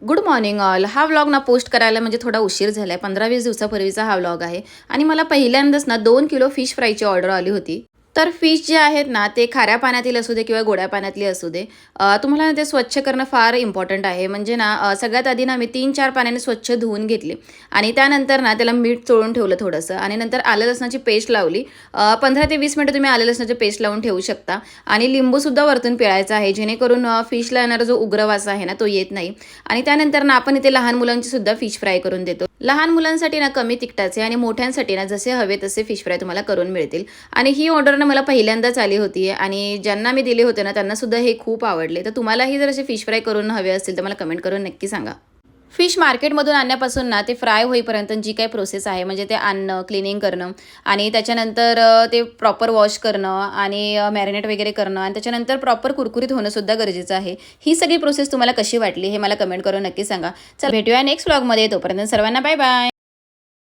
Good morning all. हा vlog ना post करायला म्हणजे थोडा उशीर झाला आहे. 15-20 दिवसापूर्वीचा हा व्लॉग आहे आणि मला पहिल्यांदाच ना 2 किलो फिश फ्रायची ऑर्डर आली होती. तर फिश जे आहेत ना ते खाऱ्या पाण्यातील असू दे किंवा गोड्या पाण्यातली असू दे, तुम्हाला ना ते स्वच्छ करणं फार इम्पॉर्टंट आहे. म्हणजे ना सगळ्यात आधी ना मी 3-4 पाण्याने स्वच्छ धुवून घेतले आणि त्यानंतर ना त्याला मीठ चोळून ठेवलं थोडंसं आणि नंतर आलं लसणाची पेस्ट लावली. 15 ते 20 मिनिटं तुम्ही आलं लसणाची पेस्ट लावून ठेवू शकता आणि लिंबूसुद्धा वरतून पिळायचा आहे, जेणेकरून फिशला येणारा जो उग्रवास आहे ना तो येत नाही. आणि त्यानंतर ना आपण इथे लहान मुलांची सुद्धा फिश फ्राय करून देतो. लहान मुलांसाठी ना कमी तिखटाचे आणि मोठ्यांसाठी ना जसे हवे तसे फिश फ्राय तुम्हाला करून मिळतील. आणि ही ऑर्डर ना मला पहिल्यांदाच आली होती आणि ज्यांना मी दिले होते ना त्यांना सुद्धा हे खूप आवडले. तर तुम्हालाही जर असे फिश फ्राय करून हवे असतील तर मला कमेंट करून नक्की सांगा. फिश मार्केटमधून आणण्यापासून ना ते फ्राय होईपर्यंत जी काही प्रोसेस आहे, म्हणजे ते आणणं, क्लिनिंग करणं आणि त्याच्यानंतर ते प्रॉपर वॉश करणं आणि मॅरिनेट वगैरे करणं आणि त्याच्यानंतर प्रॉपर कुरकुरीत होणंसुद्धा गरजेचं आहे. ही सगळी प्रोसेस तुम्हाला कशी वाटली हे मला कमेंट करून नक्की सांगा. चला भेटूया नेक्स्ट व्लॉगमध्ये. तोपर्यंत सर्वांना बाय बाय.